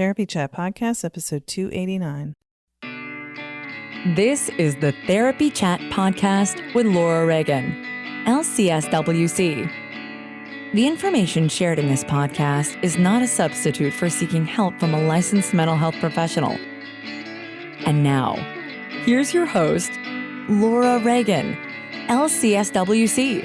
Therapy Chat Podcast, episode 289. This is the Therapy Chat Podcast with Laura Reagan LCSW-C. The information shared in this podcast is not a substitute for seeking help from a licensed mental health professional. And now, here's your host, Laura Reagan LCSW-C.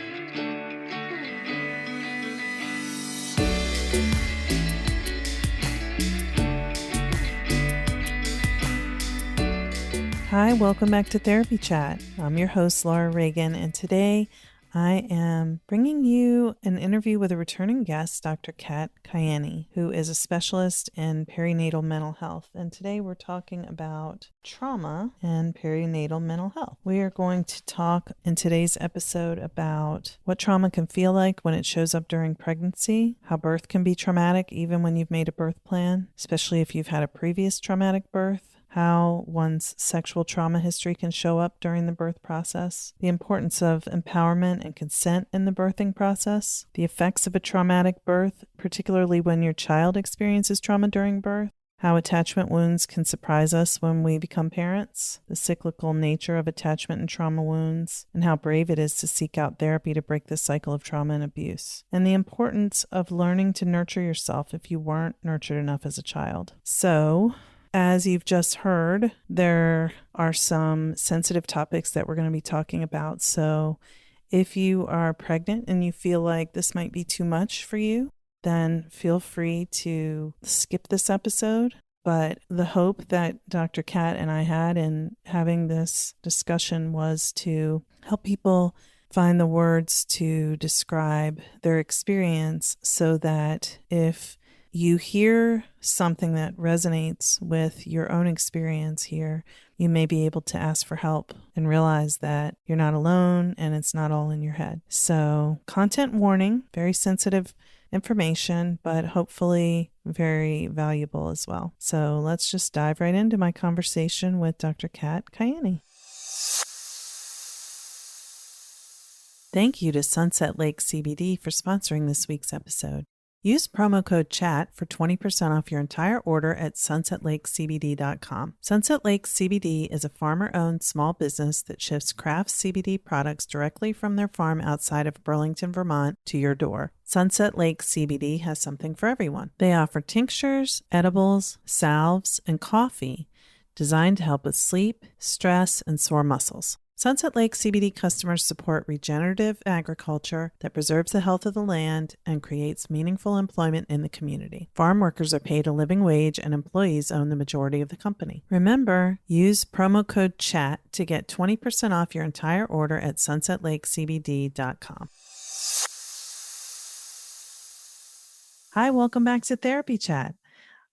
Hi, welcome back to Therapy Chat. I'm your host, Laura Reagan, and today I am bringing you an interview with a returning guest, Dr. Katayune Kaeni, who is a specialist in perinatal mental health. And today we're talking about trauma and perinatal mental health. We are going to talk in today's episode about what trauma can feel like when it shows up during pregnancy, how birth can be traumatic even when you've made a birth plan, especially if you've had a previous traumatic birth, how one's sexual trauma history can show up during the birth process, the importance of empowerment and consent in the birthing process, the effects of a traumatic birth, particularly when your child experiences trauma during birth, how attachment wounds can surprise us when we become parents, the cyclical nature of attachment and trauma wounds, and how brave it is to seek out therapy to break the cycle of trauma and abuse, and the importance of learning to nurture yourself if you weren't nurtured enough as a child. So, as you've just heard, there are some sensitive topics that we're going to be talking about. So if you are pregnant and you feel like this might be too much for you, then feel free to skip this episode. But the hope that Dr. Kat and I had in having this discussion was to help people find the words to describe their experience so that if you hear something that resonates with your own experience here, you may be able to ask for help and realize that you're not alone and it's not all in your head. So, content warning, very sensitive information, but hopefully very valuable as well. So let's just dive right into my conversation with Dr. Katayune Kaeni. Thank you to Sunset Lake CBD for sponsoring this week's episode. Use promo code CHAT for 20% off your entire order at sunsetlakecbd.com. Sunset Lake CBD is a farmer-owned small business that ships craft CBD products directly from their farm outside of Burlington, Vermont to your door. Sunset Lake CBD has something for everyone. They offer tinctures, edibles, salves, and coffee designed to help with sleep, stress, and sore muscles. Sunset Lake CBD customers support regenerative agriculture that preserves the health of the land and creates meaningful employment in the community. Farm workers are paid a living wage and employees own the majority of the company. Remember, use promo code CHAT to get 20% off your entire order at sunsetlakecbd.com. Hi, welcome back to Therapy Chat.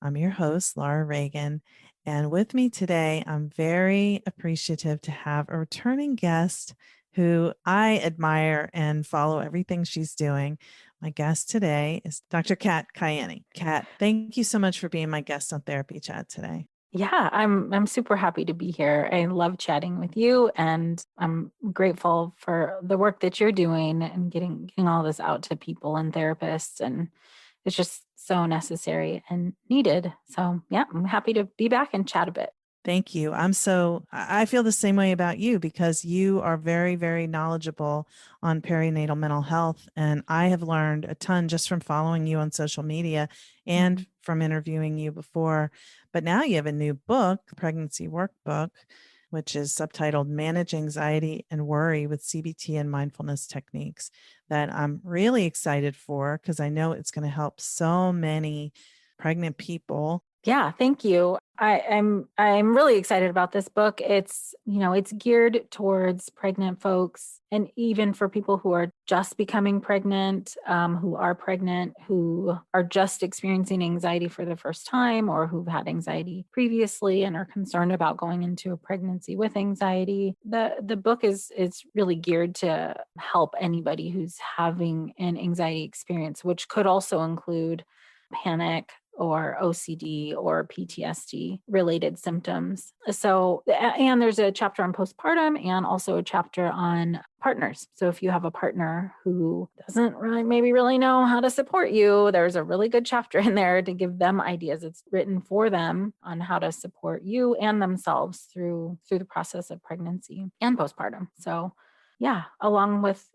I'm your host, Laura Reagan. And with me today, I'm very appreciative to have a returning guest who I admire and follow everything she's doing. My guest today is Dr. Katayune Kaeni. Kat, thank you so much for being my guest on Therapy Chat today. Yeah, I'm super happy to be here. I love chatting with you, and I'm grateful for the work that you're doing and getting all this out to people and therapists, and it's just so necessary and needed. So yeah, I'm happy to be back and chat a bit. Thank you. I feel the same way about you because you are very, very knowledgeable on perinatal mental health. And I have learned a ton just from following you on social media and from interviewing you before. But now you have a new book, Pregnancy Workbook, which is subtitled Manage Anxiety and Worry with CBT and Mindfulness Techniques, that I'm really excited for because I know it's going to help so many pregnant people. Yeah, thank you. I'm really excited about this book. It's geared towards pregnant folks, and even for people who are just becoming pregnant, who are just experiencing anxiety for the first time, or who've had anxiety previously and are concerned about going into a pregnancy with anxiety. The book is really geared to help anybody who's having an anxiety experience, which could also include panic, or OCD or PTSD related symptoms. So, and there's a chapter on postpartum and also a chapter on partners. So if you have a partner who doesn't really know how to support you, there's a really good chapter in there to give them ideas. It's written for them on how to support you and themselves through the process of pregnancy and postpartum. So yeah, along with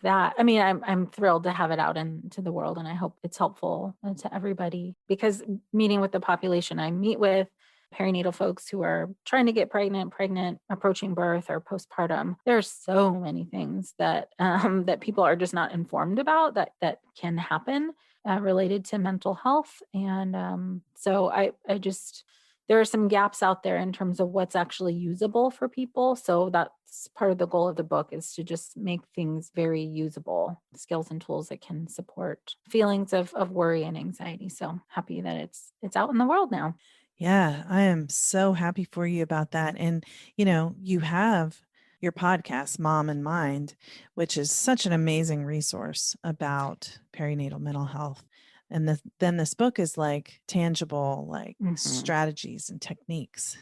that, I mean, I'm thrilled to have it out into the world, and I hope it's helpful to everybody, because meeting with the population I meet with, perinatal folks who are trying to get pregnant, approaching birth, or postpartum, there's so many things that that people are just not informed about that can happen related to mental health, and so I just, there are some gaps out there in terms of what's actually usable for people. So that's part of the goal of the book, is to just make things very usable, skills and tools that can support feelings of worry and anxiety. So happy that it's out in the world now. Yeah, I am so happy for you about that. And, you have your podcast, Mom and Mind, which is such an amazing resource about perinatal mental health. And then this book is like tangible, like strategies and techniques.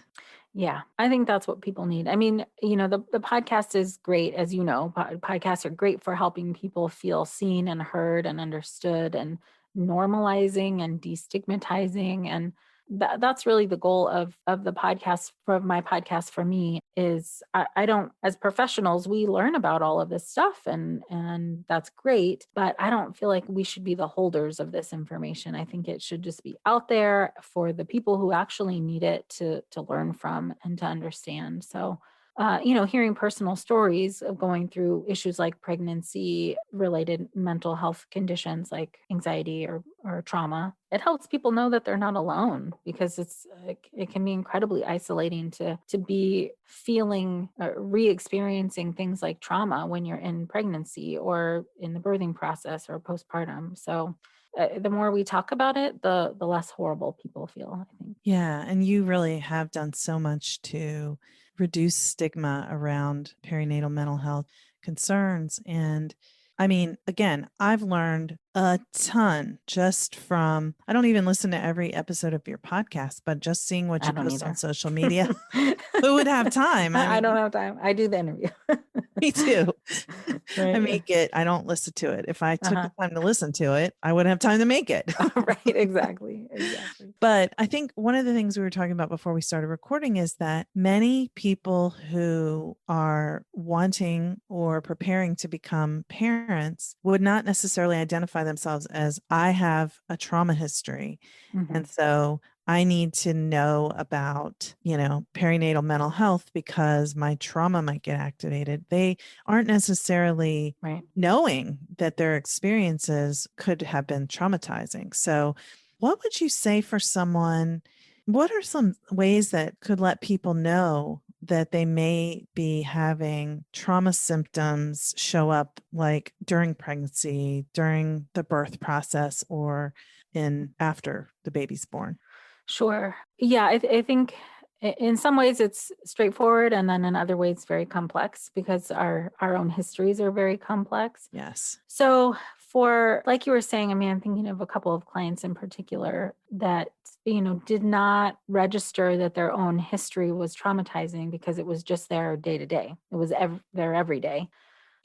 Yeah, I think that's what people need. I mean, the podcast is great. As you know, podcasts are great for helping people feel seen and heard and understood, and normalizing and destigmatizing. And that's really the goal of the podcast, for my podcast. For me, is I don't, as professionals, we learn about all of this stuff, and that's great, but I don't feel like we should be the holders of this information. I think it should just be out there for the people who actually need it to learn from and to understand. So hearing personal stories of going through issues like pregnancy related mental health conditions like anxiety or trauma, it helps people know that they're not alone, because it can be incredibly isolating to be feeling, re-experiencing things like trauma when you're in pregnancy or in the birthing process or postpartum. So the more we talk about it, the less horrible people feel, I think. Yeah. And you really have done so much to reduce stigma around perinatal mental health concerns. And I mean, again, I've learned a ton just from, I don't even listen to every episode of your podcast, but just seeing what you post on social media. Who would have time? I don't have time. I do the interview. Me too. Right. I make it. I don't listen to it. If I took the time to listen to it, I wouldn't have time to make it. Right. Exactly. But I think one of the things we were talking about before we started recording is that many people who are wanting or preparing to become parents would not necessarily identify themselves as, I have a trauma history. And so I need to know about, perinatal mental health because my trauma might get activated. They aren't necessarily knowing that their experiences could have been traumatizing. So what would you say for someone? What are some ways that could let people know that they may be having trauma symptoms show up, like during pregnancy, during the birth process, or after the baby's born? Sure. Yeah, I think in some ways it's straightforward, and then in other ways very complex, because our own histories are very complex. Yes. So for, like you were saying, I mean, I'm thinking of a couple of clients in particular that, did not register that their own history was traumatizing because it was just their day to day. It was their everyday.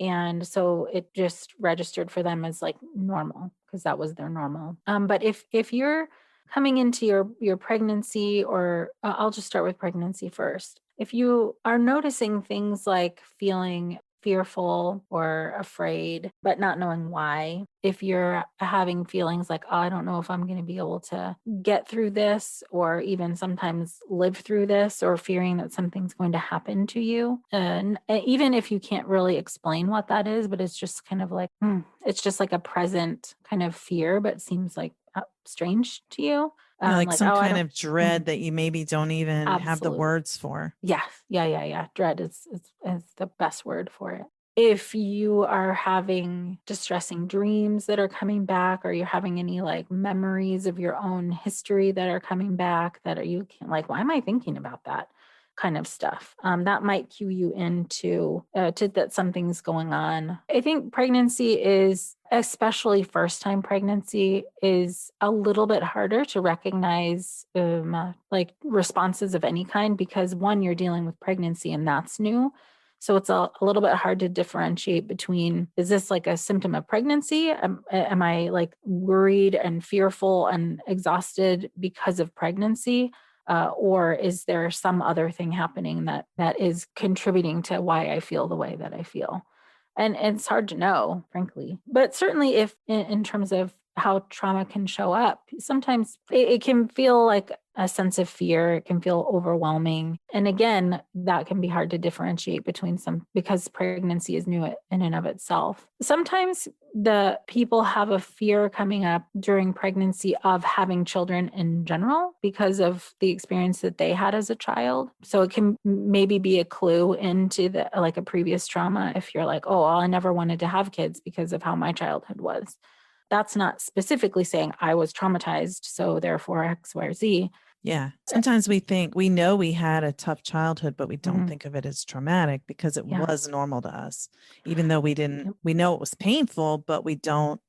And so it just registered for them as like normal, because that was their normal. But if you're coming into your pregnancy, or I'll just start with pregnancy first. If you are noticing things like feeling fearful or afraid, but not knowing why, if you're having feelings like, oh, I don't know if I'm going to be able to get through this, or even sometimes live through this, or fearing that something's going to happen to you. And even if you can't really explain what that is, but it's just kind of like, it's just like a present kind of fear, but it seems like strange to you. Like some kind of dread that you maybe don't even have the words for. Yeah. Dread is the best word for it. If you are having distressing dreams that are coming back, or you're having any like memories of your own history that are coming back, that you can't, like, why am I thinking about that? kind of stuff. That might cue you into that something's going on. I think pregnancy is, especially first-time pregnancy, is a little bit harder to recognize like responses of any kind, because one, you're dealing with pregnancy and that's new. So it's a little bit hard to differentiate between, is this like a symptom of pregnancy? Am I like worried and fearful and exhausted because of pregnancy? Or is there some other thing happening that is contributing to why I feel the way that I feel? And it's hard to know, frankly. But certainly if in terms of how trauma can show up, sometimes it can feel like a sense of fear. It can feel overwhelming. And again, that can be hard to differentiate between because pregnancy is new in and of itself. Sometimes the people have a fear coming up during pregnancy of having children in general because of the experience that they had as a child. So it can maybe be a clue into like a previous trauma. If you're like, oh, well, I never wanted to have kids because of how my childhood was. That's not specifically saying I was traumatized, so therefore X, Y, or Z. Yeah. Sometimes we know we had a tough childhood, but we don't think of it as traumatic because it was normal to us, even though we know it was painful, but we don't.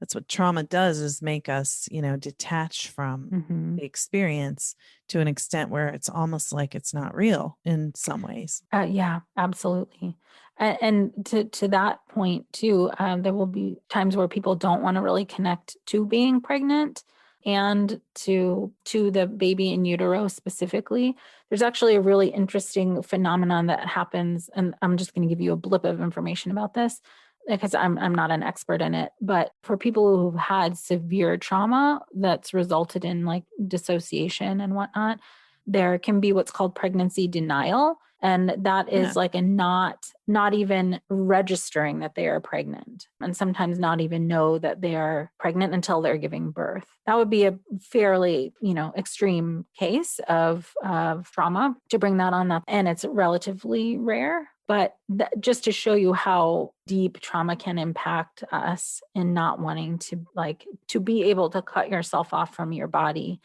That's what trauma does, is make us, detach from the experience to an extent where it's almost like it's not real in some ways. Yeah, absolutely. And to that point too, there will be times where people don't want to really connect to being pregnant and to the baby in utero specifically. There's actually a really interesting phenomenon that happens, and I'm just going to give you a blip of information about this because I'm not an expert in it. But for people who've had severe trauma that's resulted in like dissociation and whatnot, there can be what's called pregnancy denial. And that is like a not even registering that they are pregnant, and sometimes not even know that they are pregnant until they're giving birth. That would be a fairly, extreme case of trauma to bring that on up. And it's relatively rare, but just to show you how deep trauma can impact us in not wanting to be able to cut yourself off from your body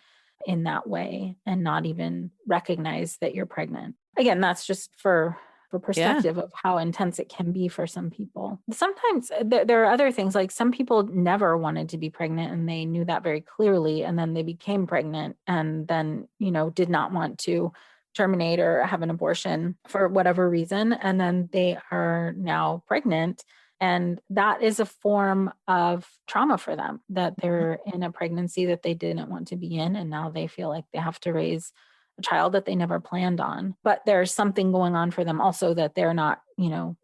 in that way and not even recognize that you're pregnant. Again, that's just for perspective of how intense it can be for some people. Sometimes there are other things, like some people never wanted to be pregnant and they knew that very clearly, and then they became pregnant and then, did not want to terminate or have an abortion for whatever reason. And then they are now pregnant. And that is a form of trauma for them, that they're in a pregnancy that they didn't want to be in. And now they feel like they have to raise a child that they never planned on. But there's something going on for them also, that they're not,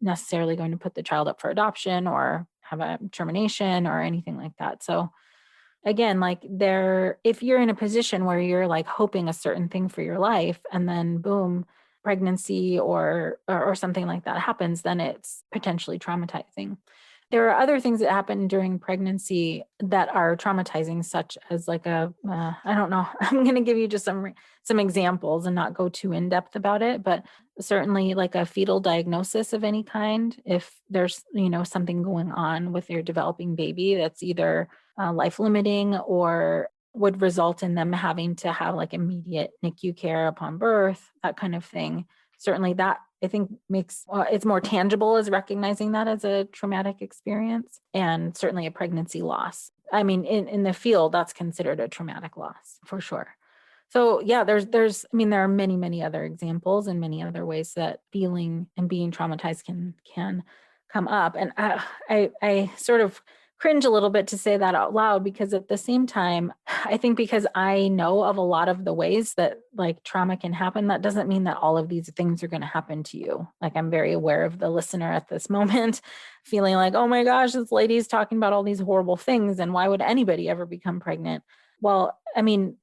necessarily going to put the child up for adoption or have a termination or anything like that. So again, if you're in a position where you're like hoping a certain thing for your life and then boom, pregnancy or something like that happens, then it's potentially traumatizing. There are other things that happen during pregnancy that are traumatizing, such as I don't know, I'm going to give you just some examples and not go too in depth about it, but certainly like a fetal diagnosis of any kind. If there's, something going on with your developing baby that's either life limiting or would result in them having to have like immediate NICU care upon birth, that kind of thing. Certainly that, I think, makes it's more tangible as recognizing that as a traumatic experience, and certainly a pregnancy loss. I mean, in the field, that's considered a traumatic loss for sure. So yeah, there are many, many other examples and many other ways that feeling and being traumatized can come up. And I sort of cringe a little bit to say that out loud, because at the same time, I think because I know of a lot of the ways that like trauma can happen, that doesn't mean that all of these things are going to happen to you. Like, I'm very aware of the listener at this moment feeling like, oh my gosh, this lady's talking about all these horrible things, and why would anybody ever become pregnant? Well, I mean,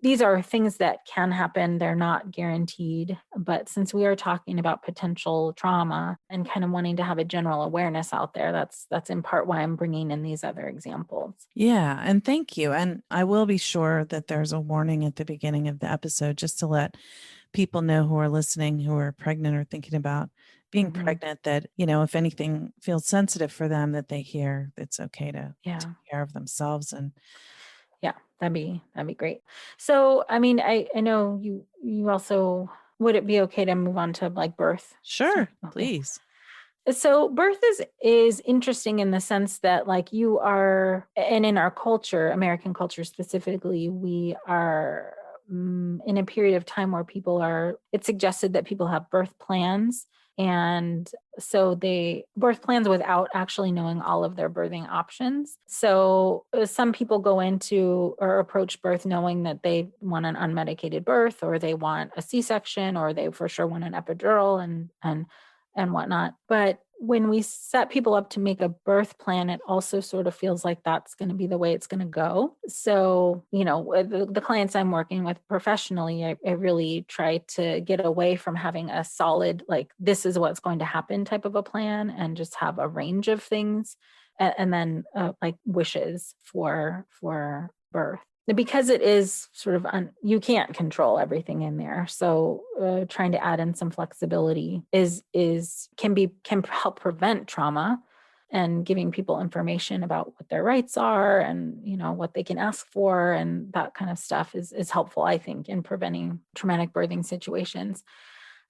these are things that can happen. They're not guaranteed. But since we are talking about potential trauma and kind of wanting to have a general awareness out there, that's in part why I'm bringing in these other examples. Yeah. And thank you. And I will be sure that there's a warning at the beginning of the episode, just to let people know who are listening, who are pregnant or thinking about being pregnant, that, if anything feels sensitive for them, that they hear it's okay to take care of themselves. And yeah, that'd be great. So, I mean, I know you also Would it be okay to move on to like birth? Sure, Okay. please. So birth is interesting in the sense that like you are, and in our culture, American culture specifically, we are in a period of time where it's suggested that people have birth plans. And so birth plans without actually knowing all of their birthing options. So some people go into or approach birth knowing that they want an unmedicated birth, or they want a C-section, or they for sure want an epidural and whatnot. But when we set people up to make a birth plan, it also sort of feels like that's going to be the way it's going to go. So, the clients I'm working with professionally, I really try to get away from having a solid, like, this is what's going to happen type of a plan, and just have a range of things, and then like wishes for birth. Because it is sort of you can't control everything in there, so trying to add in some flexibility can help prevent trauma, and giving people information about what their rights are, and what they can ask for, and that kind of stuff is helpful, I think, in preventing traumatic birthing situations.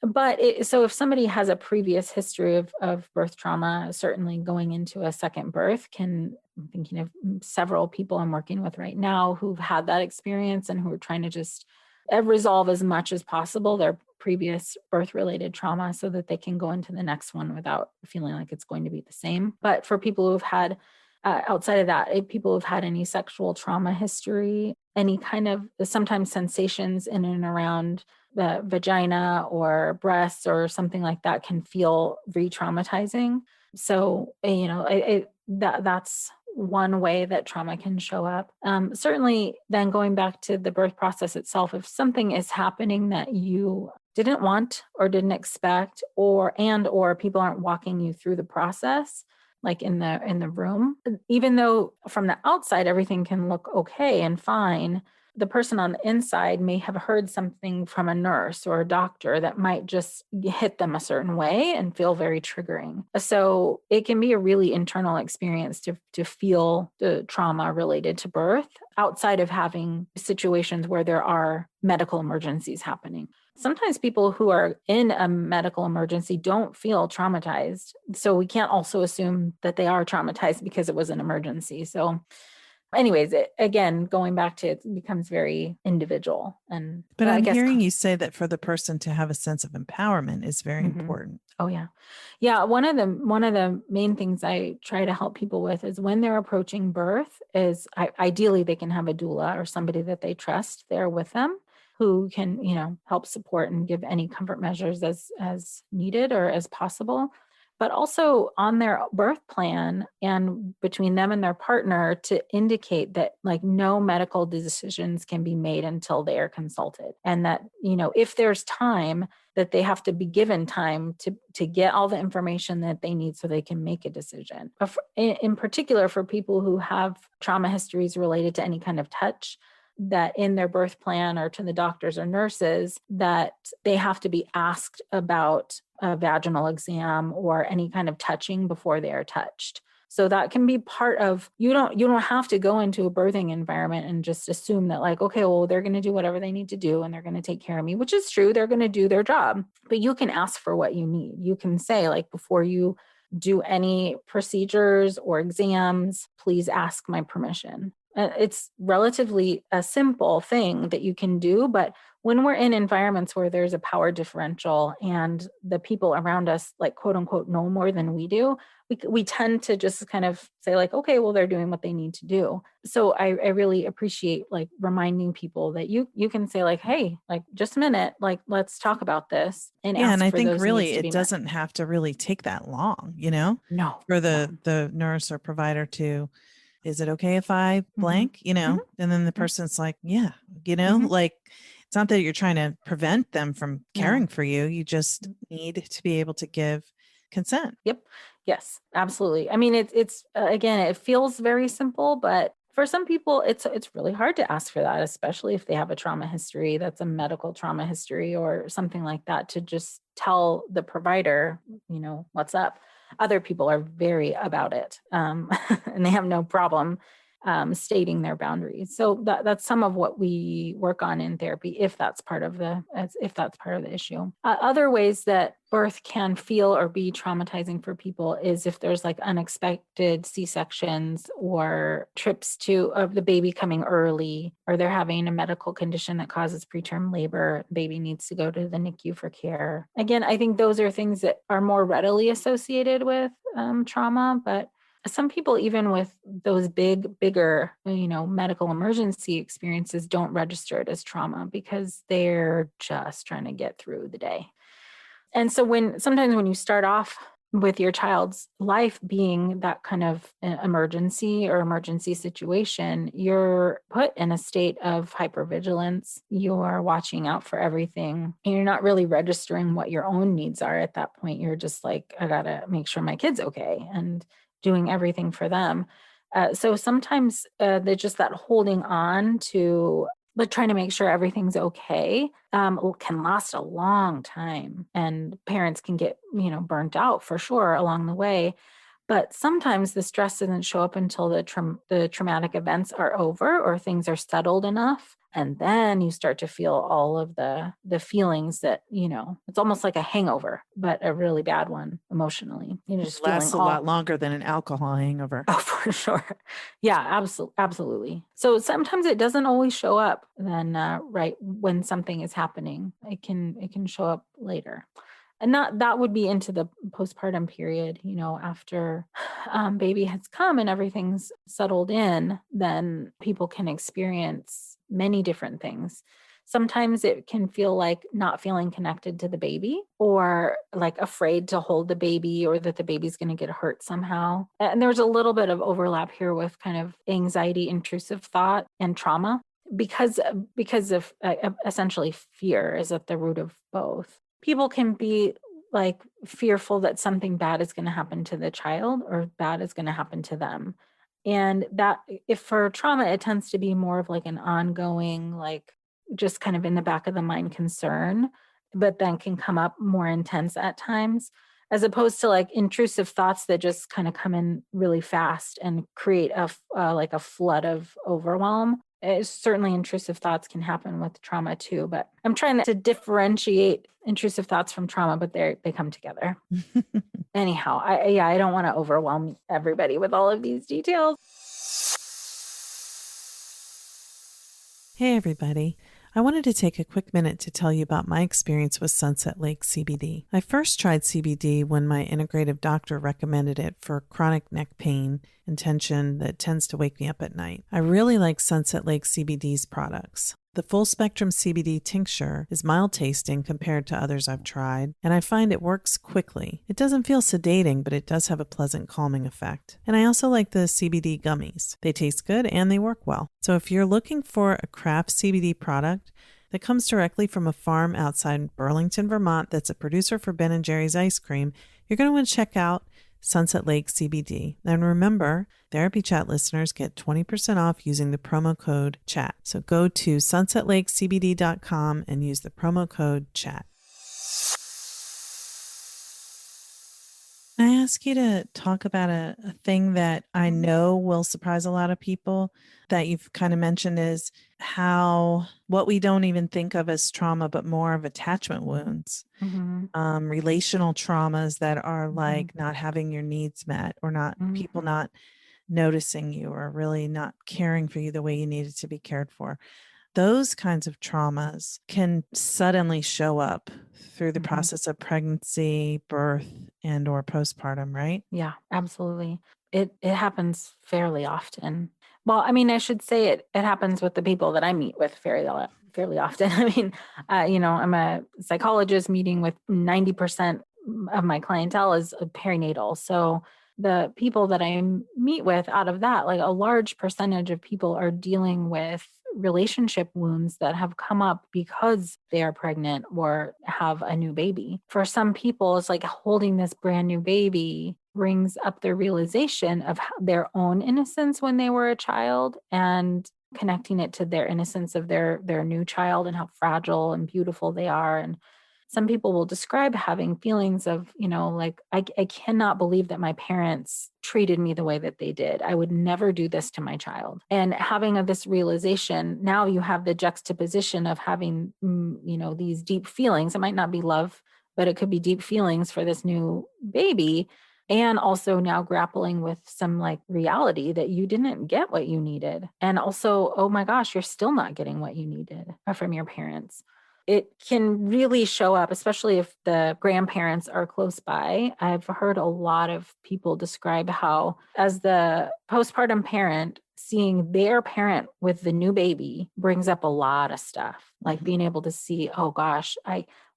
But so if somebody has a previous history of birth trauma, certainly going into a second birth I'm thinking of several people I'm working with right now who've had that experience and who are trying to just resolve as much as possible their previous birth-related trauma so that they can go into the next one without feeling like it's going to be the same. But for people who've had, outside of that, people who've had any sexual trauma history, any kind of sometimes sensations in and around the vagina or breasts or something like that can feel re-traumatizing. So, that's one way that trauma can show up. Certainly, then going back to the birth process itself, if something is happening that you didn't want or didn't expect, or people aren't walking you through the process, like in the room, even though from the outside everything can look okay and fine, the person on the inside may have heard something from a nurse or a doctor that might just hit them a certain way and feel very triggering. So it can be a really internal experience to feel the trauma related to birth outside of having situations where there are medical emergencies happening. Sometimes people who are in a medical emergency don't feel traumatized. So we can't also assume that they are traumatized because it was an emergency. So anyways, again, going back to it becomes very individual. But I'm hearing you say that for the person to have a sense of empowerment is very important. Oh yeah. Yeah. One of the main things I try to help people with is when they're approaching birth is ideally they can have a doula or somebody that they trust there with them who can, help support and give any comfort measures as needed or as possible. But also on their birth plan and between them and their partner to indicate that like no medical decisions can be made until they are consulted. And that, if there's time, that they have to be given time to get all the information that they need so they can make a decision. But in particular, for people who have trauma histories related to any kind of touch, that in their birth plan or to the doctors or nurses, that they have to be asked about a vaginal exam or any kind of touching before they are touched. So that can be part of, you don't have to go into a birthing environment and just assume that like, okay, well, they're going to do whatever they need to do and they're going to take care of me, which is true. They're going to do their job, but you can ask for what you need. You can say like, before you do any procedures or exams, please ask my permission. It's relatively a simple thing that you can do, but when we're in environments where there's a power differential and the people around us, like quote unquote, know more than we do, we tend to just kind of say like, okay, well, they're doing what they need to do. So I really appreciate like reminding people that you can say like, hey, like just a minute, like let's talk about this. And I think really it doesn't have to really take that long, No, for the nurse or provider to, is it okay if I blank, and then the person's like, yeah, like it's not that you're trying to prevent them from caring for you. You just need to be able to give consent. Yep. Yes, absolutely. I mean, it's again, it feels very simple, but for some people, it's really hard to ask for that, especially if they have a trauma history, that's a medical trauma history or something like that, to just tell the provider, what's up. Other people are very about it, and they have no problem stating their boundaries. So that's some of what we work on in therapy, if that's part of the issue. Other ways that birth can feel or be traumatizing for people is if there's like unexpected C-sections or trips of the baby coming early, or they're having a medical condition that causes preterm labor, baby needs to go to the NICU for care. Again, I think those are things that are more readily associated with trauma, but some people, even with those bigger, medical emergency experiences, don't register it as trauma because they're just trying to get through the day. And so sometimes when you start off with your child's life being that kind of emergency or emergency situation, you're put in a state of hypervigilance. You're watching out for everything. And you're not really registering what your own needs are at that point. You're just like, I gotta make sure my kid's okay, and doing everything for them. So sometimes there's just that holding on to, but trying to make sure everything's okay, can last a long time. And parents can get, burnt out for sure along the way. But sometimes the stress doesn't show up until the traumatic events are over or things are settled enough. And then you start to feel all of the feelings that, it's almost like a hangover, but a really bad one emotionally. Just lasts a lot longer than an alcohol hangover. Oh, for sure. Yeah, absolutely. So sometimes it doesn't always show up then right when something is happening. It can show up later. And that would be into the postpartum period, after baby has come and everything's settled in, then people can experience many different things. Sometimes it can feel like not feeling connected to the baby, or like afraid to hold the baby, or that the baby's going to get hurt somehow. And there's a little bit of overlap here with kind of anxiety, intrusive thought, and trauma, because of essentially fear is at the root of both. People can be like fearful that something bad is going to happen to the child or bad is going to happen to them. And that, if for trauma, it tends to be more of like an ongoing, like just kind of in the back of the mind concern, but then can come up more intense at times, as opposed to like intrusive thoughts that just kind of come in really fast and create like a flood of overwhelm. Certainly intrusive thoughts can happen with trauma too, but I'm trying to differentiate intrusive thoughts from trauma, but they come together. Anyhow, I don't want to overwhelm everybody with all of these details. Hey, everybody. I wanted to take a quick minute to tell you about my experience with Sunset Lake CBD. I first tried CBD when my integrative doctor recommended it for chronic neck pain and tension that tends to wake me up at night. I really like Sunset Lake CBD's products. The full spectrum CBD tincture is mild tasting compared to others I've tried, and I find it works quickly. It doesn't feel sedating, but it does have a pleasant calming effect. And I also like the CBD gummies. They taste good and they work well. So if you're looking for a craft CBD product that comes directly from a farm outside Burlington, Vermont that's a producer for Ben & Jerry's ice cream, you're going to want to check out Sunset Lake CBD. And remember, Therapy Chat listeners get 20% off using the promo code CHAT. So go to sunsetlakecbd.com and use the promo code CHAT. Can I ask you to talk about a thing that I know will surprise a lot of people that you've kind of mentioned, is how what we don't even think of as trauma, but more of attachment wounds, relational traumas that are like not having your needs met, or not people not noticing you, or really not caring for you the way you needed to be cared for. Those kinds of traumas can suddenly show up through the process of pregnancy, birth, and or postpartum, right? Yeah, absolutely. It happens fairly often. Well, I mean, I should say it happens with the people that I meet with fairly often. I mean, I'm a psychologist meeting with 90% of my clientele is perinatal. So the people that I meet with out of that, like a large percentage of people are dealing with relationship wounds that have come up because they are pregnant or have a new baby. For some people, it's like holding this brand new baby brings up the realization of their own innocence when they were a child, and connecting it to their innocence of their new child and how fragile and beautiful they are. And some people will describe having feelings of, like, I cannot believe that my parents treated me the way that they did. I would never do this to my child. And having this realization, now you have the juxtaposition of having, these deep feelings. It might not be love, but it could be deep feelings for this new baby. And also now grappling with some like reality that you didn't get what you needed. And also, oh my gosh, you're still not getting what you needed from your parents. It can really show up, especially if the grandparents are close by. I've heard a lot of people describe how, as the postpartum parent, seeing their parent with the new baby brings up a lot of stuff, like being able to see, oh gosh,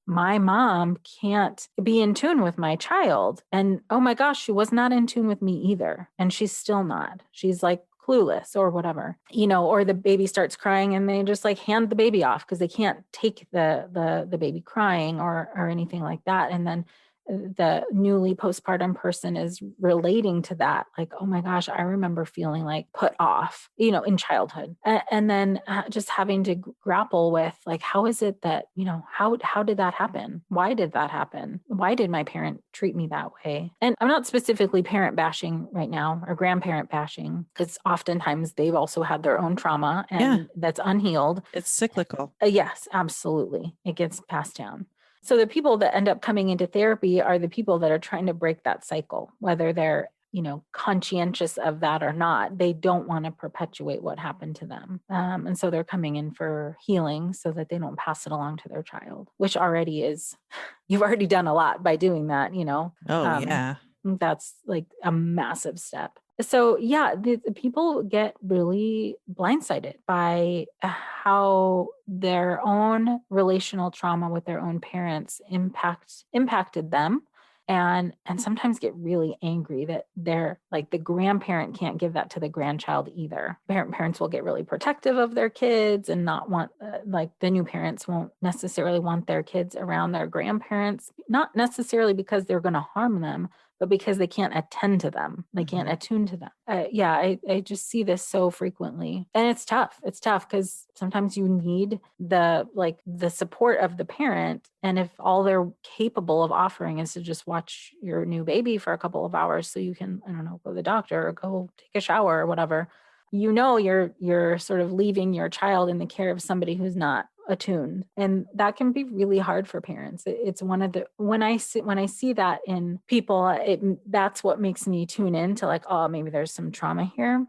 my mom can't be in tune with my child. And oh my gosh, she was not in tune with me either. And she's still not. She's like clueless or whatever, or the baby starts crying and they just like hand the baby off because they can't take the baby crying or anything like that. And then the newly postpartum person is relating to that. Like, oh my gosh, I remember feeling like put off, in childhood. And then just having to grapple with like, how is it that, how did that happen? Why did that happen? Why did my parent treat me that way? And I'm not specifically parent bashing right now or grandparent bashing, because oftentimes they've also had their own trauma and that's unhealed. It's cyclical. Yes, absolutely. It gets passed down. So the people that end up coming into therapy are the people that are trying to break that cycle, whether they're, conscientious of that or not. They don't want to perpetuate what happened to them. And so they're coming in for healing so that they don't pass it along to their child, which already is, you've already done a lot by doing that, yeah. That's like a massive step. So the people get really blindsided by how their own relational trauma with their own parents impacted them, and sometimes get really angry that they're like the grandparent can't give that to the grandchild either. Parents will get really protective of their kids and not want like the new parents won't necessarily want their kids around their grandparents, not necessarily because they're going to harm them, but because they can't attend to them. They can't attune to them. I just see this so frequently. And it's tough. It's tough because sometimes you need the support of the parent. And if all they're capable of offering is to just watch your new baby for a couple of hours so you can, I don't know, go to the doctor or go take a shower or whatever, you're sort of leaving your child in the care of somebody who's not attuned. And that can be really hard for parents. It's one of the, when I see that in people, that's what makes me tune in to like, oh, maybe there's some trauma here,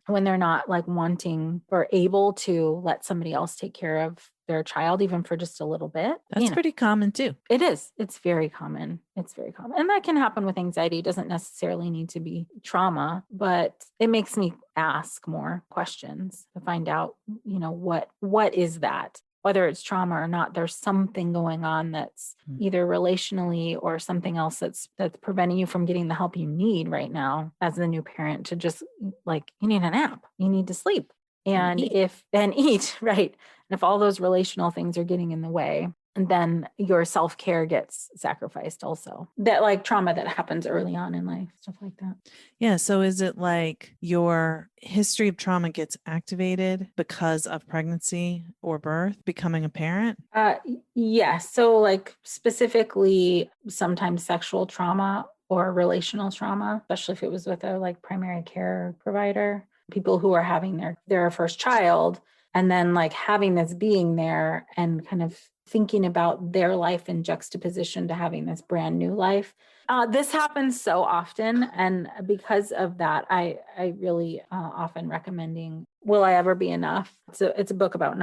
when they're not like wanting or able to let somebody else take care of their child, even for just a little bit. That's pretty common too. It is. It's very common. It's very common. And that can happen with anxiety. It doesn't necessarily need to be trauma, but it makes me ask more questions to find out, what is that? Whether it's trauma or not, there's something going on that's either relationally or something else that's preventing you from getting the help you need right now as the new parent, to just like, you need a nap, you need to sleep and eat, right? And if all those relational things are getting in the way, and then your self-care gets sacrificed also. That like trauma that happens early on in life, stuff like that. Yeah. So is it like your history of trauma gets activated because of pregnancy or birth, becoming a parent? Yes. So like specifically sometimes sexual trauma or relational trauma, especially if it was with a like primary care provider, people who are having their first child, and then like having this being there and kind of thinking about their life in juxtaposition to having this brand new life. This happens so often. And because of that, I really often recommending Will I Ever Be Enough? It's a book about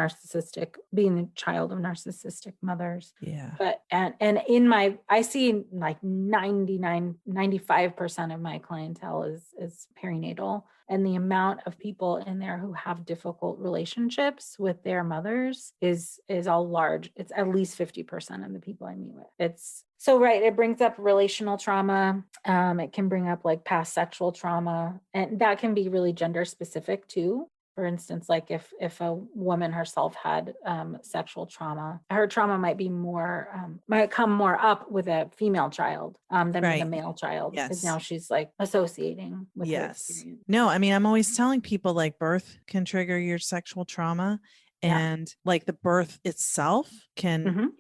being the child of narcissistic mothers. Yeah. But, and I see like 95% of my clientele is perinatal. And the amount of people in there who have difficult relationships with their mothers is all large. It's at least 50% of the people I meet with. It brings up relational trauma. It can bring up like past sexual trauma, and that can be really gender specific too. For instance, like if a woman herself had sexual trauma, her trauma might come more up with a female child than with a male child. Yes. Because now she's like associating with her experience. No, I mean, I'm always telling people like birth can trigger your sexual trauma. And like the birth itself can,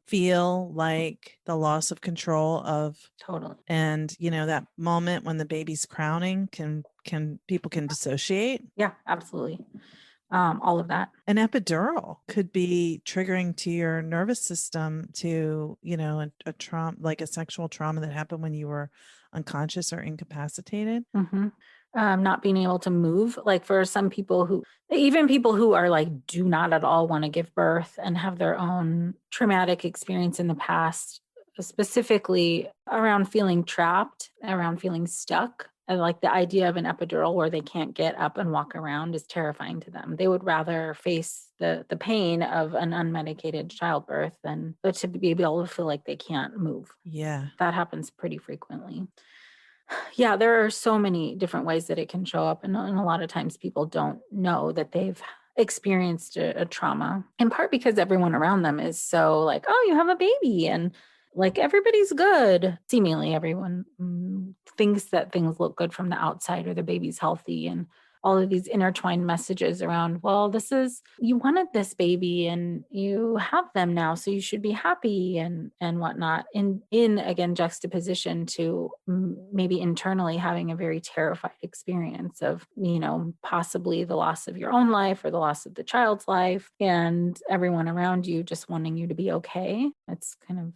feel like the loss of control of Totally. and, that moment when the baby's crowning people can dissociate. Yeah, absolutely. All of that. An epidural could be triggering to your nervous system to, a trauma, like a sexual trauma that happened when you were unconscious or incapacitated. Not being able to move, like for some people even people who are like, do not at all want to give birth and have their own traumatic experience in the past, specifically around feeling trapped, around feeling stuck. And like the idea of an epidural where they can't get up and walk around is terrifying to them. They would rather face the pain of an unmedicated childbirth than to be able to feel like they can't move. Yeah. That happens pretty frequently. Yeah, there are so many different ways that it can show up. And a lot of times people don't know that they've experienced a trauma, in part because everyone around them is so like, oh, you have a baby. And like everybody's good. Seemingly everyone thinks that things look good from the outside or the baby's healthy. And all of these intertwined messages around, well, you wanted this baby and you have them now, so you should be happy and whatnot. In again, juxtaposition to maybe internally having a very terrified experience of, possibly the loss of your own life or the loss of the child's life and everyone around you just wanting you to be okay. It's kind of,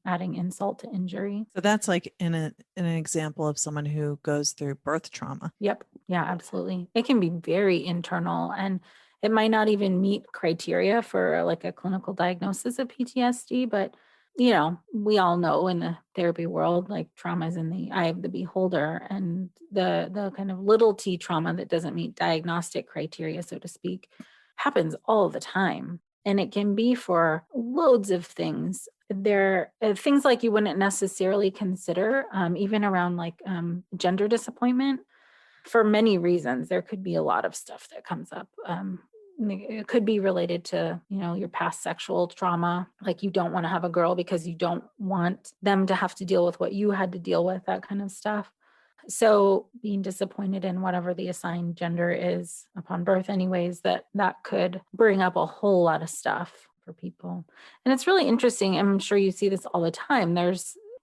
adding insult to injury. So that's like in an example of someone who goes through birth trauma. Yep. Yeah, absolutely. It can be very internal and it might not even meet criteria for like a clinical diagnosis of PTSD, but we all know in the therapy world, like trauma is in the eye of the beholder, and the kind of little t trauma that doesn't meet diagnostic criteria, so to speak, happens all the time. And it can be for loads of things. There are things like you wouldn't necessarily consider, even around like gender disappointment. For many reasons, there could be a lot of stuff that comes up. It could be related to, your past sexual trauma, like you don't want to have a girl because you don't want them to have to deal with what you had to deal with, that kind of stuff. So being disappointed in whatever the assigned gender is upon birth anyways, that could bring up a whole lot of stuff for people. And it's really interesting. I'm sure you see this all the time.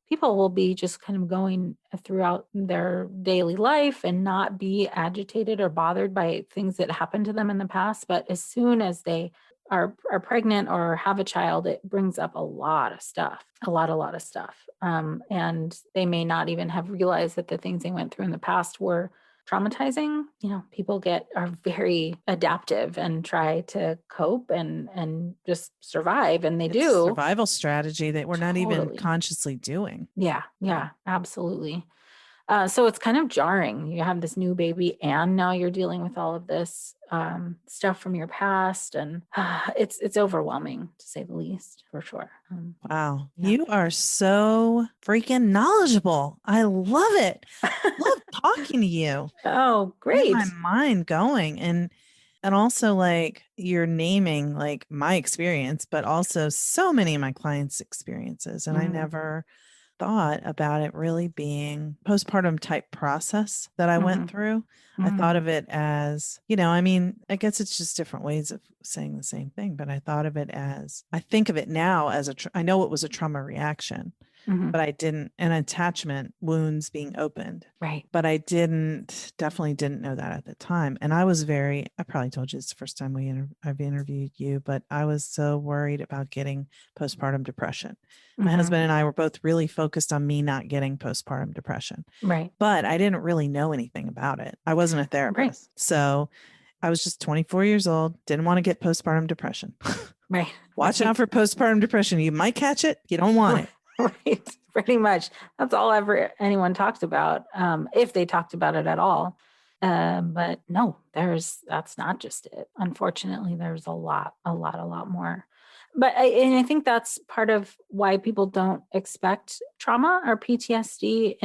People will be just kind of going throughout their daily life and not be agitated or bothered by things that happened to them in the past. But as soon as they are pregnant or have a child, it brings up a lot of stuff, a lot of stuff. And they may not even have realized that the things they went through in the past were traumatizing. People are very adaptive and try to cope and just survive. And it's do. Survival strategy that we're not even consciously doing. Yeah, absolutely. So it's kind of jarring. You have this new baby and now you're dealing with all of this stuff from your past. And it's overwhelming, to say the least, for sure. Wow. Yeah. You are so freaking knowledgeable. I love it. Love talking to you. Oh, great. My mind going. And also like you're naming like my experience, but also so many of my clients' experiences. And I never thought about it really being postpartum type process that I went through. I thought of it as, I guess it's just different ways of saying the same thing, but I thought of it as, I think of it now as I know it was a trauma reaction, but I didn't, an attachment wounds being opened. Right. But I definitely didn't know that at the time. And I probably told you it's the first time I've interviewed you, but I was so worried about getting postpartum depression. My husband and I were both really focused on me not getting postpartum depression. Right. But I didn't really know anything about it. I wasn't a therapist. Right. So I was just 24 years old, didn't want to get postpartum depression. Right. Watch out for postpartum depression. You might catch it. You don't want it. Right. Pretty much. That's all anyone talked about, if they talked about it at all. But no, that's not just it. Unfortunately, there's a lot more. But I think that's part of why people don't expect trauma or PTSD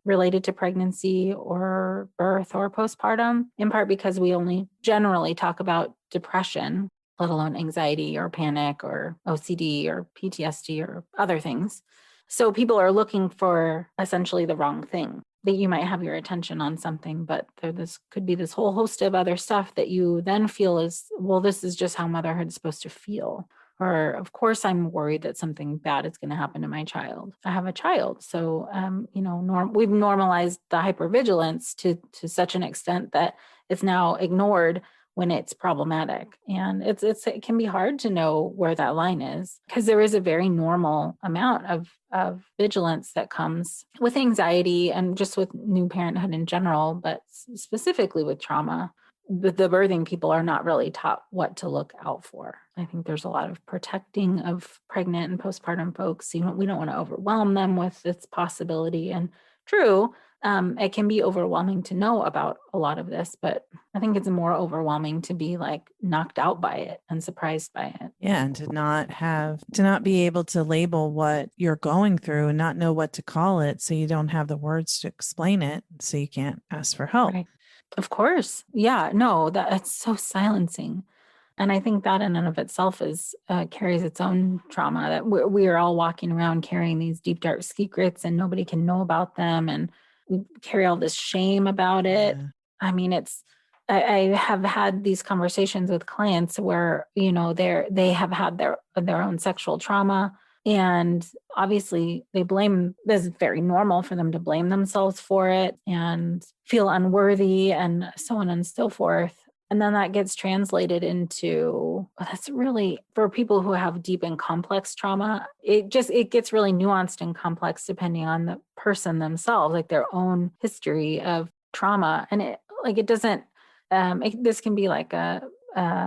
related to pregnancy or birth or postpartum, in part because we only generally talk about depression, let alone anxiety or panic or OCD or PTSD or other things. So people are looking for essentially the wrong thing. that you might have your attention on something, but this could be this whole host of other stuff that you then feel is, well, this is just how motherhood is supposed to feel. Or, of course, I'm worried that something bad is going to happen to my child. I have a child. So, we've normalized the hypervigilance to such an extent that it's now ignored when it's problematic. And it can be hard to know where that line is, because there is a very normal amount of vigilance that comes with anxiety and just with new parenthood in general, but specifically with trauma. The birthing people are not really taught what to look out for. I think there's a lot of protecting of pregnant and postpartum folks. We don't want to overwhelm them with this possibility. And true, it can be overwhelming to know about a lot of this, but I think it's more overwhelming to be like knocked out by it and surprised by it. Yeah. And to not be able to label what you're going through and not know what to call it. So you don't have the words to explain it. So you can't ask for help. Right. Of course. Yeah, no, that's so silencing. And I think that in and of itself carries its own trauma, that we are all walking around carrying these deep, dark secrets and nobody can know about them. And we carry all this shame about it. Yeah. I mean, I have had these conversations with clients where, they have had their own sexual trauma. And obviously this is very normal for them to blame themselves for it and feel unworthy and so on and so forth. And then that gets translated into, that's really, for people who have deep and complex trauma, it gets really nuanced and complex depending on the person themselves, like their own history of trauma. And this can be like a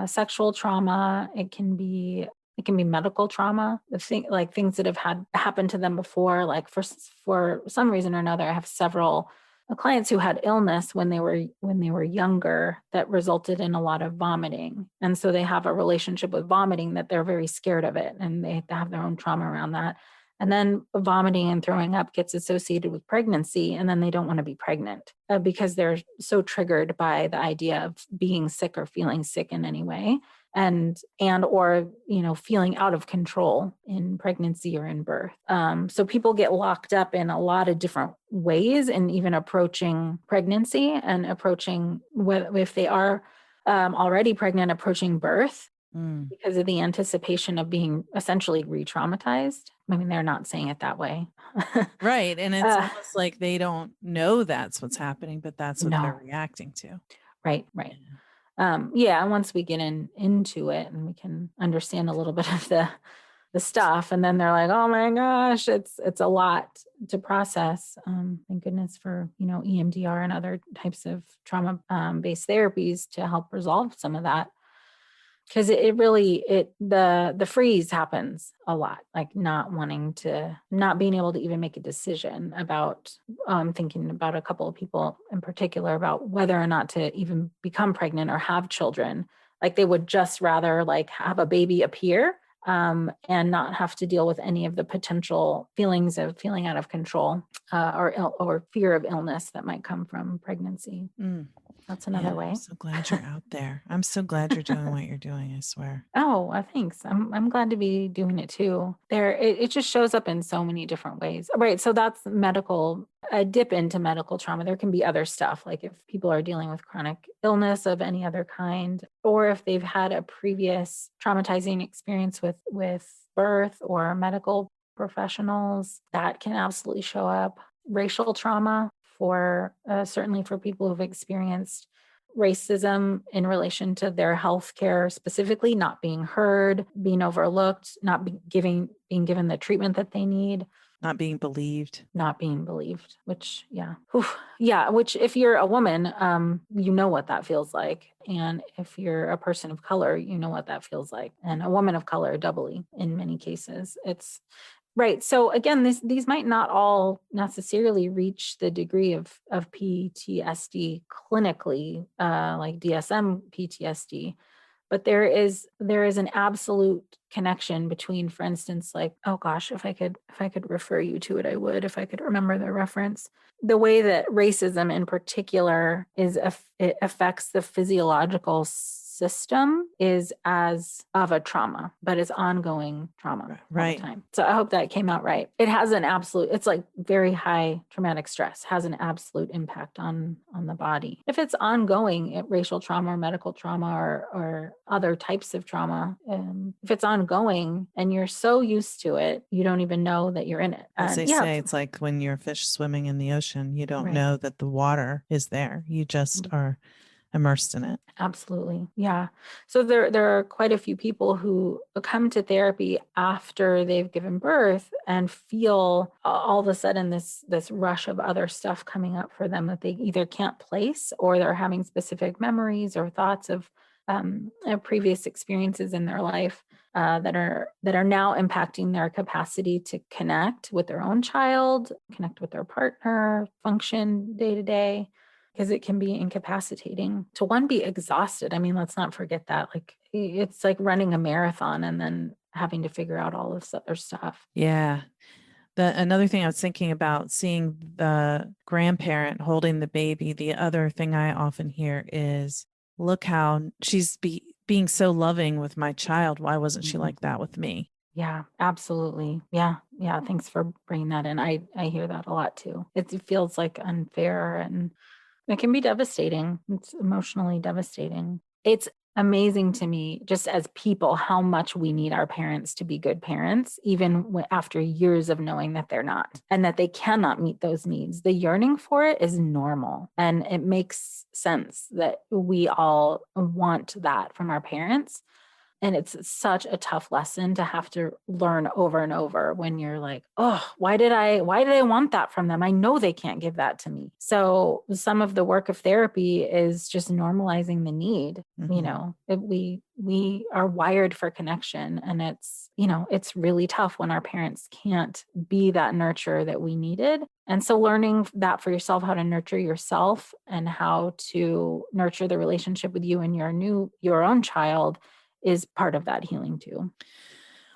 sexual trauma. It can be medical trauma, things that have happened to them before. Like for some reason or another, I have several clients who had illness when they were younger that resulted in a lot of vomiting. And so they have a relationship with vomiting that they're very scared of it, and they have their own trauma around that. And then vomiting and throwing up gets associated with pregnancy, and then they don't want to be pregnant because they're so triggered by the idea of being sick or feeling sick in any way. And or feeling out of control in pregnancy or in birth. So people get locked up in a lot of different ways, and even approaching pregnancy and approaching, if they are already pregnant, approaching birth because of the anticipation of being essentially re-traumatized. I mean, they're not saying it that way. Right. And it's almost like they don't know that's what's happening, but that's what they're reacting to. Right. And once we get into it and we can understand a little bit of the stuff, and then they're like, oh my gosh, it's a lot to process. Thank goodness for, EMDR and other types of trauma based therapies to help resolve some of that. Because the freeze happens a lot, like not being able to even make a decision about thinking about a couple of people in particular about whether or not to even become pregnant or have children. Like they would just rather like have a baby appear and not have to deal with any of the potential feelings of feeling out of control or fear of illness that might come from pregnancy. That's another way. I'm so glad you're out there. I'm so glad you're doing what you're doing, I swear. Oh, thanks. I'm glad to be doing it too. It just shows up in so many different ways. Right. So that's medical, a dip into medical trauma. There can be other stuff, like if people are dealing with chronic illness of any other kind, or if they've had a previous traumatizing experience with birth or medical professionals, that can absolutely show up. Racial trauma, for certainly for people who've experienced racism in relation to their health care, specifically not being heard, being overlooked, being given the treatment that they need. Not being believed, which, which if you're a woman, you know what that feels like. And if you're a person of color, you know what that feels like. And a woman of color, doubly in many cases. It's right. So again, these might not all necessarily reach the degree of PTSD clinically, like DSM PTSD, but there is an absolute connection between, for instance, like, oh gosh, if I could refer you to it, I would, if I could remember the reference. The way that racism in particular it affects the physiological system is as of a trauma, but it's ongoing trauma all Right. the time. So I hope that came out right. It has an absolute, it's like very high traumatic stress has an absolute impact on the body. If it's ongoing, racial trauma or medical trauma or other types of trauma, if it's ongoing and you're so used to it, you don't even know that you're in it. As they say, it's like when you're a fish swimming in the ocean, you don't know that the water is there. You just are immersed in it. Absolutely. Yeah. So there are quite a few people who come to therapy after they've given birth and feel all of a sudden this rush of other stuff coming up for them that they either can't place, or they're having specific memories or thoughts of previous experiences in their life that are now impacting their capacity to connect with their own child, connect with their partner, function day to day. Because it can be incapacitating to be exhausted. I mean, let's not forget that. Like, it's like running a marathon and then having to figure out all this other stuff. Yeah. Another thing I was thinking about, seeing the grandparent holding the baby. The other thing I often hear is, look how she's being so loving with my child. Why wasn't she like that with me? Yeah, absolutely. Yeah. Yeah. Thanks for bringing that in. I hear that a lot too. It feels like unfair, and it can be devastating. It's emotionally devastating. It's amazing to me, just as people, how much we need our parents to be good parents, even after years of knowing that they're not and that they cannot meet those needs. The yearning for it is normal. And it makes sense that we all want that from our parents. And it's such a tough lesson to have to learn over and over when you're like, oh, why did I want that from them? I know they can't give that to me. So some of the work of therapy is just normalizing the need. You know, we are wired for connection, and it's really tough when our parents can't be that nurture that we needed. And so learning that for yourself, how to nurture yourself and how to nurture the relationship with you and your own child is part of that healing too.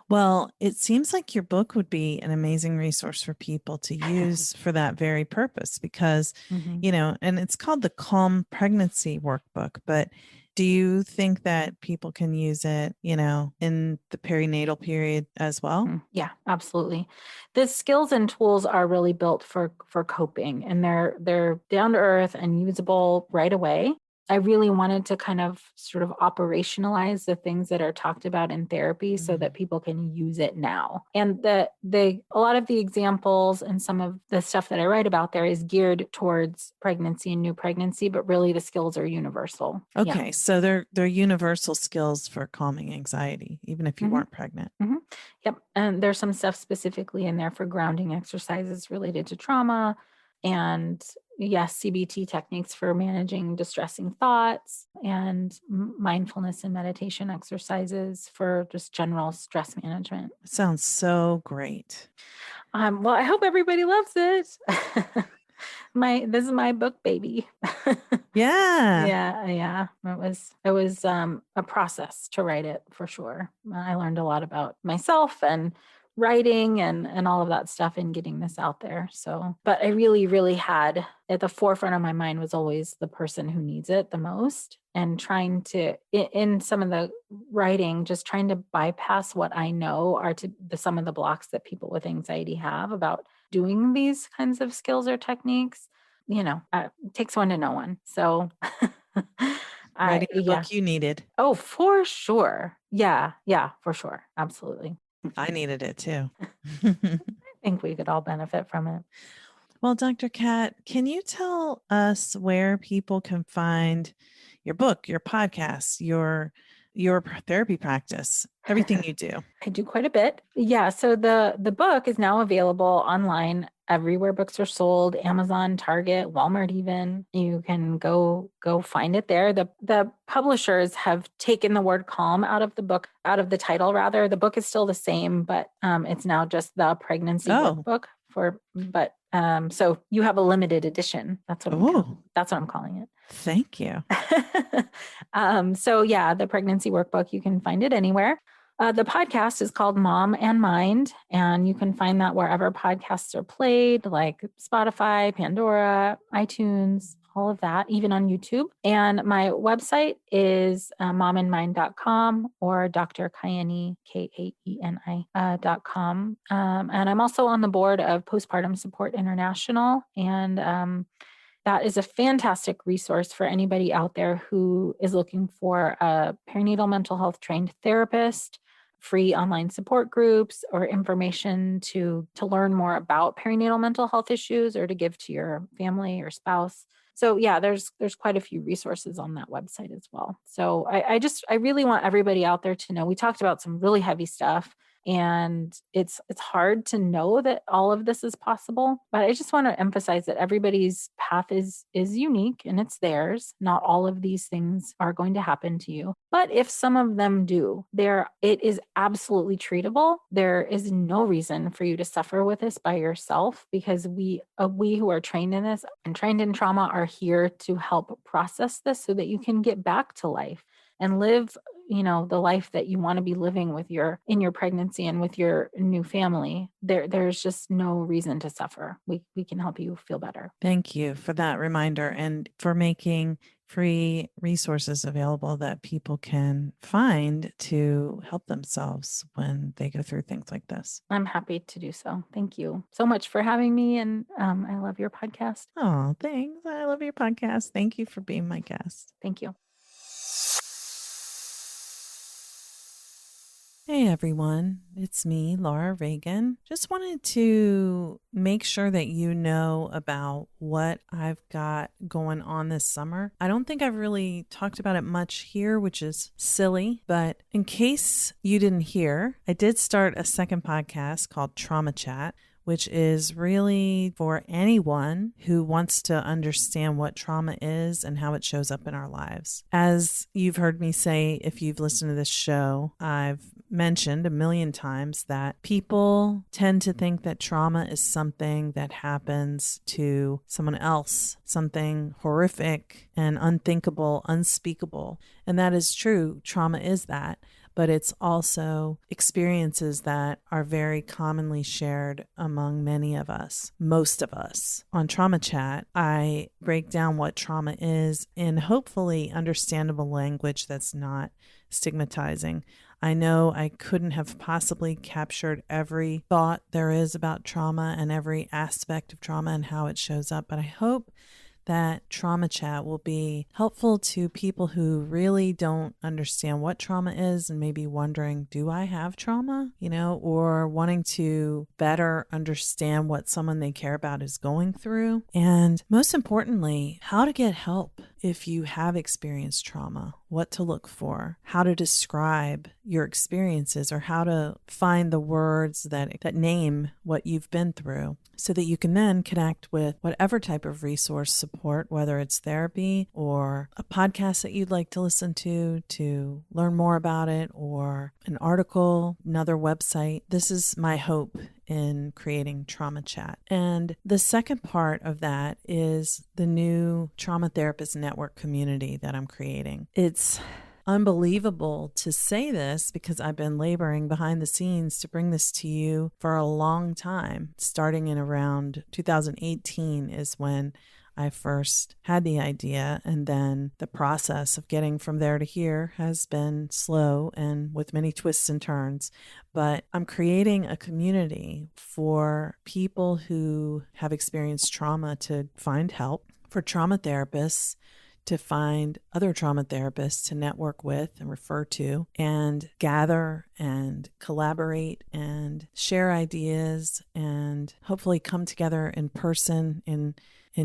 Well, it seems like your book would be an amazing resource for people to use for that very purpose, because, and it's called the Calm Pregnancy Workbook. But do you think that people can use it, in the perinatal period as well? Yeah, absolutely. The skills and tools are really built for coping, and they're down to earth and usable right away. I really wanted to kind of sort of operationalize the things that are talked about in therapy so that people can use it now. And a lot of the examples and some of the stuff that I write about there is geared towards pregnancy and new pregnancy, but really the skills are universal. Okay. Yeah. So they're universal skills for calming anxiety, even if you weren't pregnant. Yep. And there's some stuff specifically in there for grounding exercises related to trauma, and yes, CBT techniques for managing distressing thoughts, and mindfulness and meditation exercises for just general stress management. Sounds so great. Well, I hope everybody loves it. This is my book, baby. Yeah. Yeah. It was a process to write it, for sure. I learned a lot about myself and writing and all of that stuff in getting this out there. So, but I really, really had at the forefront of my mind was always the person who needs it the most, and trying to, in some of the writing, just trying to bypass what I know are some of the blocks that people with anxiety have about doing these kinds of skills or techniques. It takes one to know one. So writing the book you needed. Oh, for sure. Yeah, for sure. Absolutely. I needed it too. I think we could all benefit from it. Well, Dr. Kat, can you tell us where people can find your book, your podcast, your therapy practice, everything you do? I do quite a bit. Yeah. So the book is now available online everywhere books are sold, Amazon, Target, Walmart even. You can go find it there. The publishers have taken the word calm out of the title rather. The book is still the same, but it's now just the Pregnancy Workbook so you have a limited edition. That's what I'm calling it. Thank you. So yeah, the Pregnancy Workbook, you can find it anywhere. The podcast is called Mom and Mind, and you can find that wherever podcasts are played, like Spotify, Pandora, iTunes, all of that, even on YouTube. And my website is momandmind.com or Dr. Kaeni, Kaeni.com. And I'm also on the board of Postpartum Support International. And that is a fantastic resource for anybody out there who is looking for a perinatal mental health trained therapist, free online support groups, or information to learn more about perinatal mental health issues or to give to your family or spouse. So yeah, there's quite a few resources on that website as well. So I really want everybody out there to know, we talked about some really heavy stuff, and it's hard to know that all of this is possible, but I just want to emphasize that everybody's path is unique and it's theirs. Not all of these things are going to happen to you, but if some of them do, it is absolutely treatable. There is no reason for you to suffer with this by yourself, because we who are trained in this and trained in trauma are here to help process this so that you can get back to life and live, the life that you want to be living in your pregnancy and with your new family. There's just no reason to suffer. We can help you feel better. Thank you for that reminder and for making free resources available that people can find to help themselves when they go through things like this. I'm happy to do so. Thank you so much for having me. And I love your podcast. Oh, thanks. I love your podcast. Thank you for being my guest. Thank you. Hey everyone, it's me, Laura Reagan. Just wanted to make sure that you know about what I've got going on this summer. I don't think I've really talked about it much here, which is silly, but in case you didn't hear, I did start a second podcast called Trauma Chat, which is really for anyone who wants to understand what trauma is and how it shows up in our lives. As you've heard me say, if you've listened to this show, I've mentioned a million times that people tend to think that trauma is something that happens to someone else, something horrific and unthinkable, unspeakable. And that is true. Trauma is that. But it's also experiences that are very commonly shared among many of us, most of us. On Trauma Chat, I break down what trauma is in hopefully understandable language that's not stigmatizing. I know I couldn't have possibly captured every thought there is about trauma and every aspect of trauma and how it shows up, but I hope that Trauma Chat will be helpful to people who really don't understand what trauma is and maybe wondering, do I have trauma? Or wanting to better understand what someone they care about is going through. And most importantly, how to get help if you have experienced trauma, what to look for, how to describe your experiences, or how to find the words that name what you've been through, so that you can then connect with whatever type of resource support, whether it's therapy or a podcast that you'd like to listen to learn more about it, or an article, another website. This is my hope in creating Trauma Chat. And the second part of that is the new Trauma Therapist Network community that I'm creating. It's unbelievable to say this because I've been laboring behind the scenes to bring this to you for a long time. Starting in around 2018 is when I first had the idea, and then the process of getting from there to here has been slow and with many twists and turns. But I'm creating a community for people who have experienced trauma to find help, for trauma therapists to find other trauma therapists to network with and refer to, and gather and collaborate and share ideas and hopefully come together in person in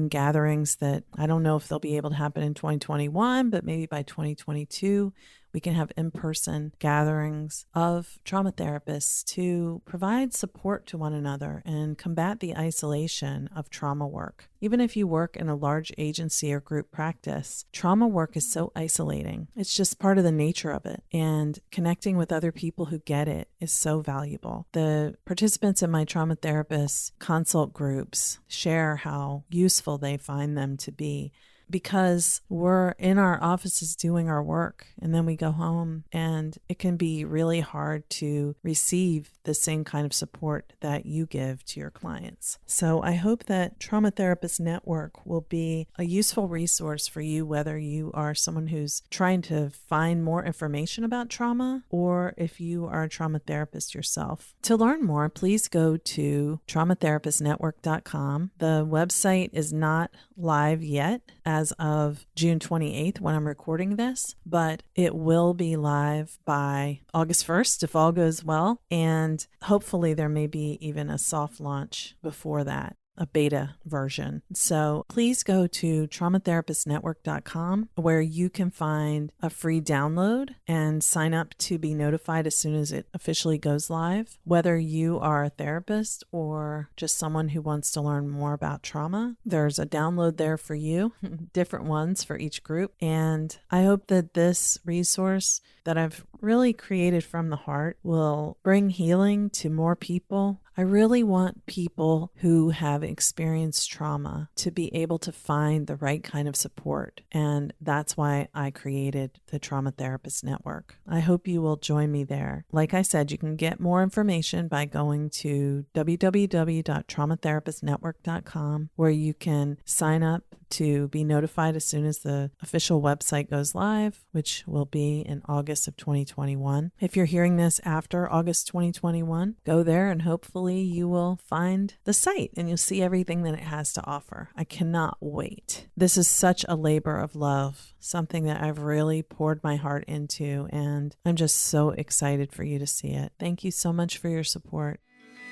gatherings that I don't know if they'll be able to happen in 2021, but maybe by 2022, we can have in-person gatherings of trauma therapists to provide support to one another and combat the isolation of trauma work. Even if you work in a large agency or group practice, trauma work is so isolating. It's just part of the nature of it. And connecting with other people who get it is so valuable. The participants in my trauma therapist consult groups share how useful they find them to be. because we're in our offices doing our work, and then we go home, and it can be really hard to receive the same kind of support that you give to your clients. So I hope that Trauma Therapist Network will be a useful resource for you, whether you are someone who's trying to find more information about trauma, or if you are a trauma therapist yourself. To learn more, please go to traumatherapistnetwork.com. The website is not live yet as of June 28th when I'm recording this, but it will be live by August 1st if all goes well, and hopefully there may be even a soft launch before that, a beta version. So please go to traumatherapistnetwork.com, where you can find a free download and sign up to be notified as soon as it officially goes live. Whether you are a therapist or just someone who wants to learn more about trauma, there's a download there for you, different ones for each group. And I hope that this resource that I've really created from the heart will bring healing to more people. I really want people who have experienced trauma to be able to find the right kind of support. And that's why I created the Trauma Therapist Network. I hope you will join me there. Like I said, you can get more information by going to www.traumatherapistnetwork.com, where you can sign up to be notified as soon as the official website goes live, which will be in August of 2021. If you're hearing this after August 2021, go there and hopefully you will find the site and you'll see everything that it has to offer. I cannot wait. This is such a labor of love, something that I've really poured my heart into, and I'm just so excited for you to see it. Thank you so much for your support.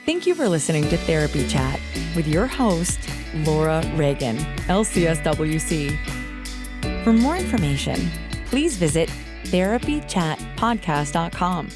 Thank you for listening to Therapy Chat with your host, Laura Reagan, LCSW-C. For more information, please visit therapychatpodcast.com.